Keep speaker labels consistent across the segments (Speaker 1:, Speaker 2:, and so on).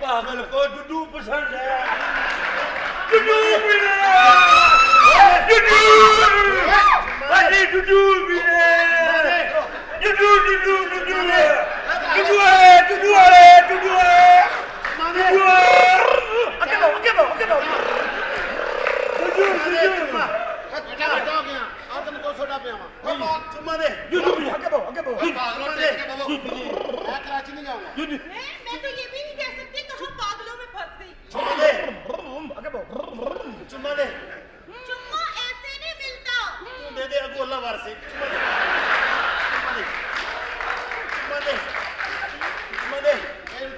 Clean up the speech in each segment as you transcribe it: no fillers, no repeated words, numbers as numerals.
Speaker 1: पागल को डुडू पसंद है। डुडू पीने डुडू अरे डुडू पीने डुडू डुडू डुडू डुडू है डुडू है डुडू है डुडू आगे बढ़ो डुडू डुडू
Speaker 2: बेटा बेटा हो गया आ तुम को छोटा पे आवा
Speaker 1: चुम्मा दे डुडू आगे बढ़ो
Speaker 2: पागलों से मैं कराची नहीं जाऊंगा
Speaker 1: डुडू
Speaker 3: मैं तो ये भी नहीं कह सकती कहाँ पागलों में फंस गई।
Speaker 1: चुम्मा दे आगे बढ़ो चुम्मा दे
Speaker 3: चुम्मा ऐसे नहीं मिलता।
Speaker 1: तू दे दे अगो अल्लाह वार से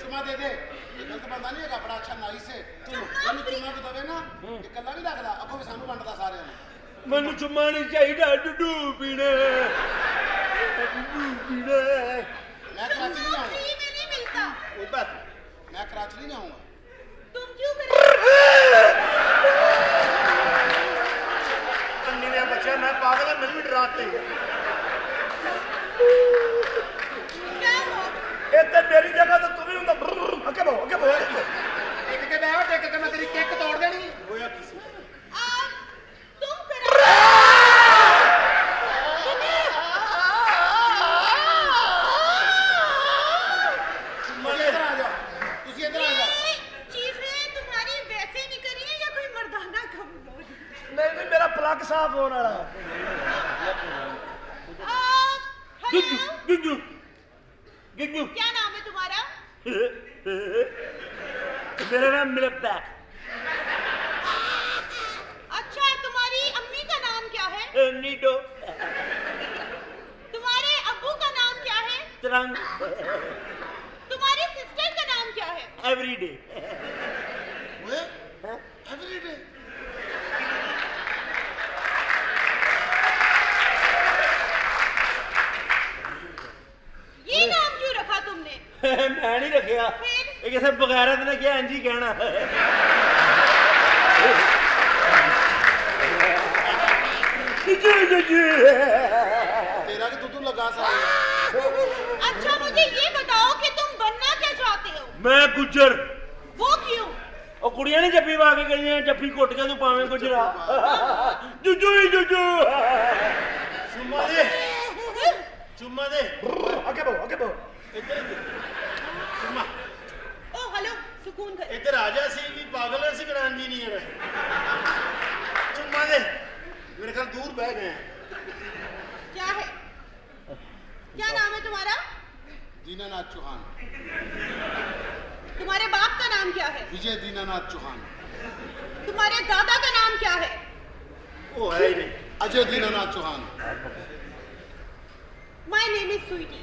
Speaker 2: चुमा दे दे ये गलत बंदा नहीं है बड़ा अच्छा नाइस है चुमा को दवे ना ये कल्ला नहीं रखदा अगो भी सानू वंडदा सारे
Speaker 1: मैनू चुम्मा नहीं चाहिए डुडू पीने
Speaker 2: मैं कराची नहीं जाऊंगा
Speaker 3: फ्री में नहीं मिलता।
Speaker 1: कोई बात
Speaker 2: मैं कराची नहीं जाऊंगा
Speaker 3: तुम क्यों करे?
Speaker 1: अन्नी ने बच्चा मैं पागल है मेरी भी डराते
Speaker 3: क्या हुआ?
Speaker 1: इतने मेरी जगह तो तुम्हें उनका आगे बढ़ो
Speaker 2: एक के बैठ एक के मैं तेरी केक तोड़ देनी
Speaker 1: होया किसी
Speaker 3: तुम करे
Speaker 2: इधर आ जाओ तुसी इधर आ जाओ
Speaker 3: चीजें तुम्हारी वैसे निकल रही है या कोई मर्दाना कमजोर?
Speaker 1: नहीं मेरा प्लग साफ होने वाला है
Speaker 3: हेलो
Speaker 1: गुग्गू गुग्गू
Speaker 3: क्या नाम है तुम्हारा?
Speaker 1: मेरा नाम मिलता है
Speaker 3: अच्छा तुम्हारी अम्मी का नाम क्या है?
Speaker 1: नीडो
Speaker 3: तुम्हारे अब्बू का नाम क्या है?
Speaker 1: तरंग
Speaker 3: तुम्हारी सिस्टर का नाम क्या है?
Speaker 1: एवरीडे
Speaker 2: ओए एवरीडे
Speaker 3: ये नाम क्यों रखा तुमने?
Speaker 1: मैं नहीं रखिया ये किसे बगैरत ने क्या इंजी कहना
Speaker 2: तेरा कि तू लगा सारे
Speaker 3: अच्छा मुझे ये बताओ कि तुम बनना क्या चाहते हो?
Speaker 1: मैं गुजर
Speaker 3: वो क्यों?
Speaker 1: ਉਹ ਕੁੜੀਆਂ ਨੇ ਜੱਫੀ ਪਾ ਕੇ ਗਈਆਂ ਜੱਫੀ ਘੁੱਟ ਕੇ ਤੂੰ ਪਾਵੇਂ ਗੁਜਰਾ ਜੁਜੂ ਹੀ ਜੁਜੂ ਚੁੰਮਾ ਦੇ ਅੱਗੇ ਬਹੁ ਇੱਧਰ ਚੁੰਮਾ
Speaker 3: ओ हेलो सुकून कर।
Speaker 1: ਇੱਧਰ ਆ ਜਾ ਸੀ ਵੀ ਪਾਗਲ ਐ ਸੀ ਗਰਾਂਜੀ ਨਹੀਂ ਹੈ ਚੁੰਮਾ ਦੇ ਮੇਰੇ ਖਿਆਲ ਦੂਰ ਬਹਿ ਗਏ
Speaker 3: क्या है? क्या नाम है तुम्हारा?
Speaker 2: दीनानाथ चौहान
Speaker 3: तुम्हारे बाप का नाम क्या है?
Speaker 2: विजय दीनानाथ चौहान
Speaker 3: तुम्हारे दादा का नाम क्या है?
Speaker 1: ਉਹ ਹੈ ਹੀ ਨਹੀਂ
Speaker 2: Ajay Dinanath Chauhan
Speaker 3: my name is Sweety.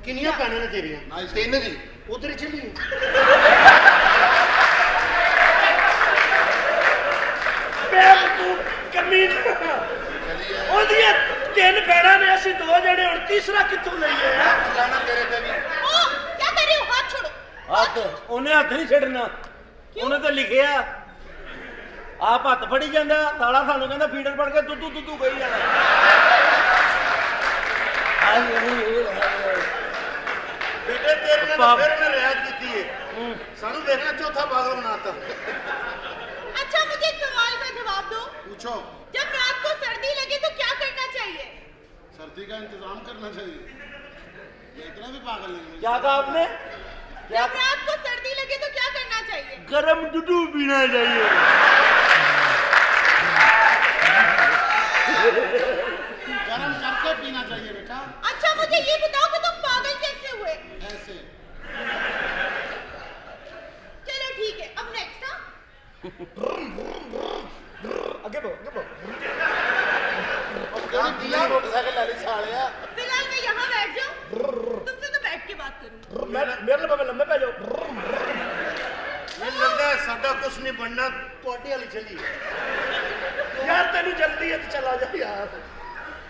Speaker 1: ਕਿੰਨੀਆਂ ਭੈਣਾਂ ਨੇ ਤੇਰੀਆਂ
Speaker 2: नाइस तीन जी
Speaker 1: ਉਧਰ ਹੀ ਚਲੀ ਕਮੀਨ
Speaker 2: चलिए
Speaker 1: ਉਹਦੀਆਂ ਤਿੰਨ ਭੈਣਾਂ ਨੇ ਅਸੀਂ ਦੋ ਜਣੇ ਹੁਣ ਤੀਸਰਾ ਕਿੱਥੋਂ ਲਈਏ
Speaker 2: लाना तेरे पे भी
Speaker 3: ओ क्या कर रहे हो? हाथ छोड़ो।
Speaker 1: ਹੱਥ ਉਹਨੇ ਹੱਥ ਨਹੀਂ ਛੱਡਣਾ ਉਹਨੇ ਤਾਂ ਲਿਖਿਆ ਆਪ ਹੱਥ ਫੜੀ ਜਾਂਦਾ ਸਾਲਾ ਸਾਨੂੰ ਕਹਿੰਦਾ ਫੀਡਰ ਫੜ ਕੇ ਦੁੱਧੂ ਕਹੀ ਜਾਣਾ ਬੇਟੇ ਤੇਰੇ ਨਾਲ ਫਿਰ ਮੈਂ ਰਿਆਜ਼ ਕੀਤੀ ਹੈ ਸਾਨੂੰ ਦੇਖਣਾ ਚੌਥਾ ਪਾਗਲ ਬਣਾਤਾ
Speaker 3: अच्छा मुझे एक सवाल का जवाब दो।
Speaker 2: पूछो
Speaker 3: जब रात को सर्दी लगे तो क्या करना चाहिए?
Speaker 2: सर्दी का इंतजाम करना चाहिए ये इतना भी पागल नहीं है
Speaker 1: क्या कहा आपने
Speaker 3: जब रात को सर्दी लगे तो क्या करना चाहिए?
Speaker 1: गरम दूध पीना चाहिए
Speaker 2: गरम करके पीना चाहिए बेटा
Speaker 3: अच्छा मुझे ये बताओ कि तुम पागल कैसे हुए?
Speaker 2: ऐसे
Speaker 3: चलो ठीक है अब नेक्स्ट। हाँ
Speaker 1: आगे बढ़ो
Speaker 2: दिया मोटरसाइकिल लाली सालिया
Speaker 3: फिलहाल मैं यहाँ बैठ जाऊँ तुमसे तो बैठ के बात करूँ।
Speaker 1: मेरे लंबे पे जाओ ਮੈਨੂੰ ਲੱਗਦਾ ਸਾਡਾ ਕੁਝ ਨਹੀਂ ਬਣਨਾ ਤੁਹਾਡੀ ਵਾਲੀ ਚੱਲੀ यार तेनू जल्दी है तो चला जा यार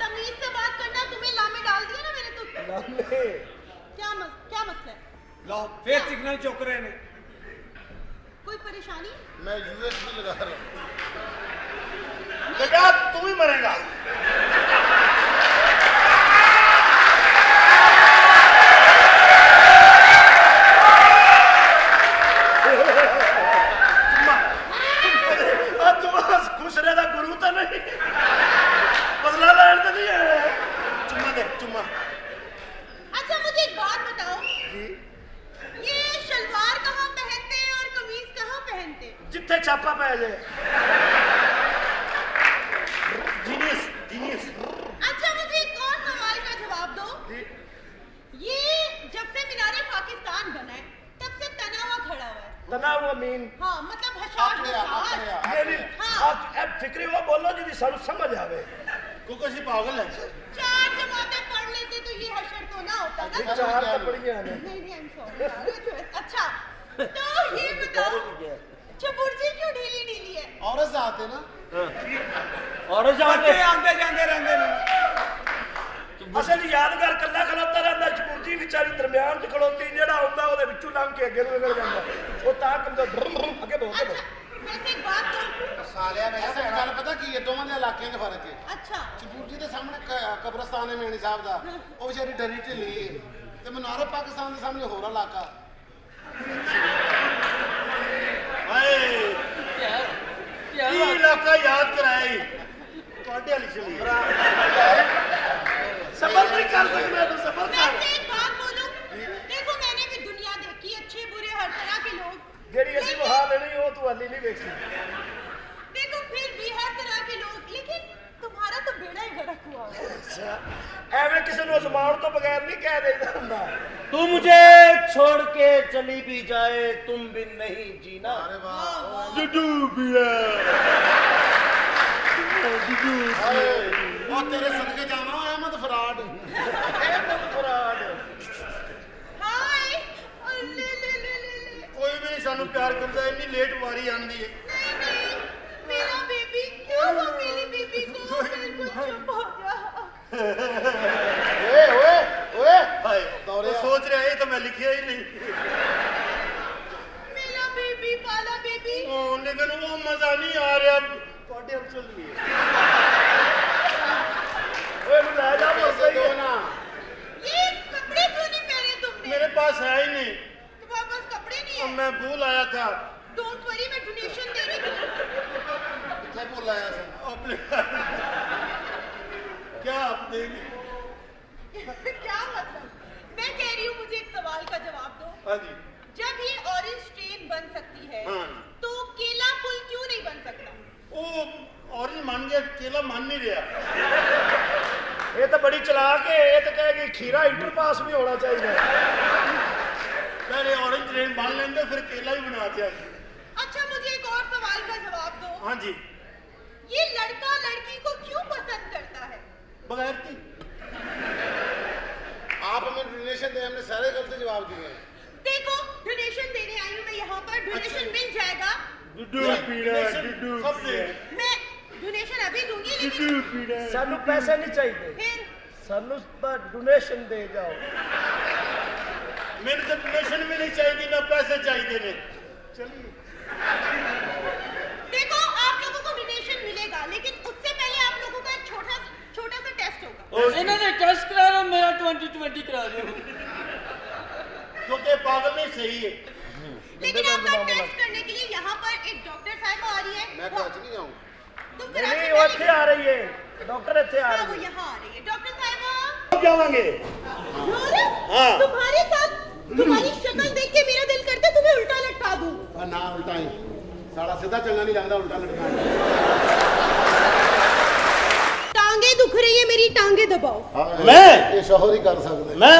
Speaker 3: तमीज से बात करना तुम्हें लामे डाल दिया ना मैंने तो
Speaker 1: लामे
Speaker 3: क्या मसला है?
Speaker 4: लो फिर सिग्नल चौक रहे ने
Speaker 3: कोई परेशानी?
Speaker 2: मैं यूएसबी लगा रहा हूँ
Speaker 1: बेटा तू ही मरेगा ਜਿੱਥੇ ਛਾਪਾ ਪੈ ਜਾਏ। Genius genius.
Speaker 3: अच्छा मुझे एक और सवाल का जवाब दो। ये जब से मीनारे पाकिस्तान बना है तब से तना हुआ खड़ा हुआ है।
Speaker 1: तना हुआ मीन
Speaker 3: हाँ मतलब हशाश
Speaker 1: मेरी आप फिक्री वो बोलो जी सानू समझ आवे।
Speaker 2: क्योंकि ਅਸੀਂ ਪਾਗਲ ਹੈ।
Speaker 3: 4 जमातें पढ़ लेते तो ये हशर तो ना होता ना।
Speaker 1: 4 तो पढ़िया ने।
Speaker 3: नहीं I'm sorry। अच्छा तो ये बताओ चबुर्जी क्यों ढीली ढीली है?
Speaker 2: औरत जाते ना
Speaker 1: और
Speaker 4: ਬੱਚੇ ਆਉਂਦੇ ਜਾਂਦੇ ਰਹਿੰਦੇ ਨੇ।
Speaker 1: ਅਸਲ ਯਾਦਗਾਰ ਕੱਲਾ ਖਲੋਤਾ ਰਹਿੰਦਾ ਚਪੂਰਜੀ ਵਿਚਾਰੀ ਦਰਮਿਆਨ ਚ ਖਲੋਤੀ ਜਿਹੜਾ ਆਉਂਦਾ ਉਹਦੇ ਵਿੱਚੋਂ ਲੰਘ ਕੇ ਅੱਗੇ ਨੂੰ ਨਿਕਲ ਜਾਂਦਾ ਉਹ ਤਾਂ ਕੰਦਾ ਅੱਗੇ ਬਹੁਤ
Speaker 3: अच्छा वैसे एक बात कहूं।
Speaker 2: ਸਾਲਿਆ ਮੈਂ ਐਸਾ ਗੱਲ ਪਤਾ ਕੀ ਹੈ ਦੋਵਾਂ ਦੇ ਇਲਾਕਿਆਂ ਦੇ ਫਰਕ ਹੈ।
Speaker 3: अच्छा
Speaker 2: ਚਪੂਰ ਜੀ ਦੇ ਸਾਹਮਣੇ ਕਬਰਸਤਾਨ ਹੈ ਮੇਣੀ ਸਾਹਿਬ ਦਾ ਉਹ ਵਿਚਾਰੀ ਡਰੀ ਢਿੱਲੀ ਹੈ ਤੇ ਮਨਾਰੇ ਪਾਕਿਸਤਾਨ ਦੇ ਸਾਹਮਣੇ ਹੋਰ ਇਲਾਕਾ
Speaker 1: ਹਾਏ ਕੀ ਇਲਾਕਾ ਯਾਦ ਕਰਾਇਆ ਤੁਹਾਡੇ ਵਾਲੀ ਚਲੀ ਸਬਰ ਨਹੀਂ ਕਰ ਸਕਦਾ ਤੂੰ ਸਬਰ ਕਰ।
Speaker 3: वैसे एक बात बोलूं। देखो मैंने भी दुनिया देखी अच्छे बुरे हर तरह के लोग।
Speaker 1: ਜਿਹੜੀ ਅਸੀਂ ਵਹਾ ਲੈਣੀ ਉਹ ਤੂੰ ਹਾਲੀ ਨਹੀਂ ਵੇਖੀ।
Speaker 3: देखो फिर भी हर तरह के लोग लेकिन तुम्हारा तो बेड़ा ही गर्क हुआ है।
Speaker 1: ਅੱਛਾ ਐਵੇਂ ਕਿਸੇ ਨੂੰ ਅਜ਼ਮਾਉਣ ਤੋਂ ਬਗੈਰ ਨਹੀਂ ਕਹਿ ਦੇਈਦਾ ਹੁੰਦਾ।
Speaker 5: तू मुझे छोड़ के चली भी जाए तुम बिन नहीं जीना।
Speaker 2: ਅਰੇ ਵਾਹ
Speaker 1: ਜੁੱਡੂ ਪੀਆ
Speaker 2: ਉਹ ਤੇਰੇ ਸਦਕੇ ਜਾਵਾਂ ਅਹਿਮਦ ਫਰਾਡ
Speaker 1: ਫਰਾਡ
Speaker 3: हाय ले ले ले ले ले
Speaker 1: ਕੋਈ ਵੀ ਨਹੀਂ ਸਾਨੂੰ ਪਿਆਰ ਕਰਦਾ ਇੰਨੀ ਲੇਟ ਵਾਰੀ ਆਉਂਦੀ ਹੈ।
Speaker 3: नहीं मेरा बेबी क्यों हो मेरी बेबी को मेरे को चुप हो जा।
Speaker 2: ਓਏ ਓਏ ਓਏ
Speaker 1: ਹਾਏ
Speaker 2: ਦੌੜਿਆ।
Speaker 1: ਉਹ ਸੋਚ ਰਿਹਾ ਇਹ ਤਾਂ ਮੈਂ ਲਿਖਿਆ ਹੀ ਨਹੀਂ।
Speaker 3: मेरा बेबी पाला बेबी।
Speaker 1: ਉਹ ਲੇਕਿਨ ਉਹ ਮਜ਼ਾ ਨਹੀਂ ਆ ਰਿਹਾ ਤੁਹਾਡੇ ਹੱਥ ਚੱਲੀ ਹੈ। ਓਏ ਨੂੰ ਲੈ ਜਾ ਬਸ ਸਹੀ
Speaker 2: ਦੋ
Speaker 1: ਹੈ
Speaker 2: ਨਾ
Speaker 3: ये कपड़े क्यों नहीं पहने तुमने?
Speaker 1: मेरे पास है ही नहीं।
Speaker 3: तुम्हारे पास कपड़े नहीं
Speaker 1: अब
Speaker 3: है?
Speaker 1: मैं भूल आया था
Speaker 3: डोंट वरी मैं डोनेशन देने की
Speaker 2: ਕਿੱਥੇ ਭੁੱਲ ਆਇਆ ਸੀ
Speaker 1: अपने क्या आप देंगे?
Speaker 3: क्या मतलब? मैं कह रही हूँ मुझे एक सवाल का जवाब दो।
Speaker 1: हाँ जी
Speaker 3: जब ये ऑरेंज ट्रेन बन सकती है
Speaker 1: हाँ।
Speaker 3: तो केला पुल क्यों नहीं बन सकता?
Speaker 1: वो ऑरेंज मान गया केला मान नहीं रहा। ये तो बड़ी चलाक है ये तो कहेगी खीरा इंटरपास भी होना चाहिए। पहले ऑरेंज ट्रेन मान लेंगे फिर केला भी बना दिया।
Speaker 3: अच्छा मुझे एक और सवाल का जवाब दो।
Speaker 1: हाँ जी
Speaker 3: ये लड़का लड़की को क्यों पसंद करता है?
Speaker 1: बगैर थी
Speaker 2: आप हमें डोनेशन दे हमने सारे गलत जवाब दिए हैं।
Speaker 3: देखो डोनेशन देने आई हूँ मैं यहाँ पर डोनेशन मिल जाएगा।
Speaker 1: सब दे
Speaker 3: मैं डोनेशन अभी दूंगी लेकिन
Speaker 1: सानू पैसे नहीं चाहिए
Speaker 3: फिर
Speaker 1: सानू डोनेशन दे जाओ। मैंने तो डोनेशन भी नहीं चाहिए ना पैसे चाहिए ने। चलिए
Speaker 3: देखो आप लोगों को डोनेशन मिलेगा लेकिन उससे पहले आप लोगों का एक छोटा सा टेस्ट होगा।
Speaker 5: इन्होंने टेस्ट करा रहा मेरा 2020 करा रहे हो
Speaker 1: क्योंकि पागल नहीं सही है।
Speaker 3: लेकिन आपका टेस्ट करने के लिए यहाँ पर एक डॉक्टर साहब आ रही है।
Speaker 2: मैं कराची नहीं जाऊँ
Speaker 3: तुम
Speaker 1: नहीं
Speaker 3: कराची
Speaker 1: वो
Speaker 3: में
Speaker 1: ਇੱਥੇ ਆ ਰਹੀ है डॉक्टर ਇੱਥੇ आ
Speaker 3: हाँ वो
Speaker 1: रही है।
Speaker 3: यहाँ आ रही है डॉक्टर साहब।
Speaker 1: जावांगे हाँ।
Speaker 3: तुम्हारे साथ तुम्हारी शक्ल देख के मेरा दिल करता है तुम्हें उल्टा लटका दूं।
Speaker 2: और ना उल्टा ही साड़ा सीधा चंगा नहीं लगता उल्टा लटकाना।
Speaker 3: टांगे दुख रही है मेरी टांगे दबाओ।
Speaker 1: मैं
Speaker 2: ये शोहर ही कर सकते
Speaker 1: मैं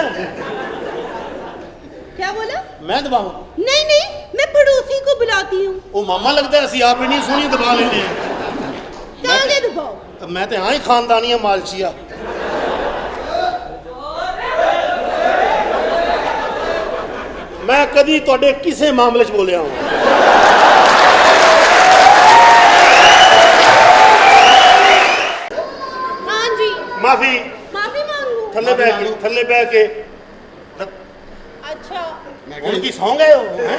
Speaker 3: क्या बोला?
Speaker 1: मैं दबाऊं
Speaker 3: नहीं नहीं मैं पड़ोसी को बुलाती हूँ।
Speaker 1: वो मामा लगता है ਅਸੀਂ ਆਪ ਹੀ ਨਹੀਂ ਸੋਹਣੀ ਦਬਾ ਲੈਂਦੇ ਹਾਂ।
Speaker 3: टांगे दबाओ।
Speaker 1: ਮੈਂ ਤੇ ਹਾਂ ਹੀ ਖਾਨਦਾਨੀਆ ਮਾਲਚੀਆ। ਮੈਂ ਕਦੀ ਤੁਹਾਡੇ ਕਿਸੇ ਮਾਮਲੇ 'ਚ ਬੋਲਿਆ ਹਾਂ
Speaker 3: हाँ जी
Speaker 1: ਮਾਫੀ
Speaker 3: माफी मांगू।
Speaker 1: ਥੱਲੇ ਬਹਿ ਕੇ
Speaker 3: अच्छा
Speaker 1: ਹੁਣ ਕੀ ਸੌਂ ਗਏ ਹੋ ਹੈਂ?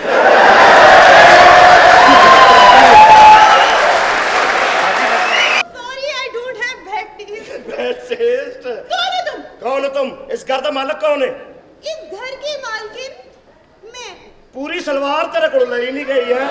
Speaker 3: Sorry I don't have bad taste.
Speaker 1: Taste।
Speaker 3: कौन है तुम?
Speaker 1: कौन हो तुम इस घर का मालिक कौन है?
Speaker 3: इस घर की मालकिन मैं।
Speaker 1: पूरी सलवार तेरे को लाई नहीं गई है।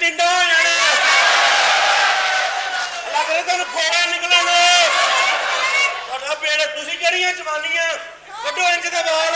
Speaker 1: ਟਿੰਡਾ ਹੋ ਜਾਣਾ ਲੱਗ ਰਿਹਾ ਤੁਹਾਨੂੰ ਫੋੜਾ ਨਿਕਲਣ ਤੁਹਾਡਾ ਪੇੜ ਤੁਸੀਂ ਕਿਹੜੀਆਂ ਜਵਾਨੀਆਂ ਕੱਢੋ ਇੰਜ ਦੇ ਵਾਲ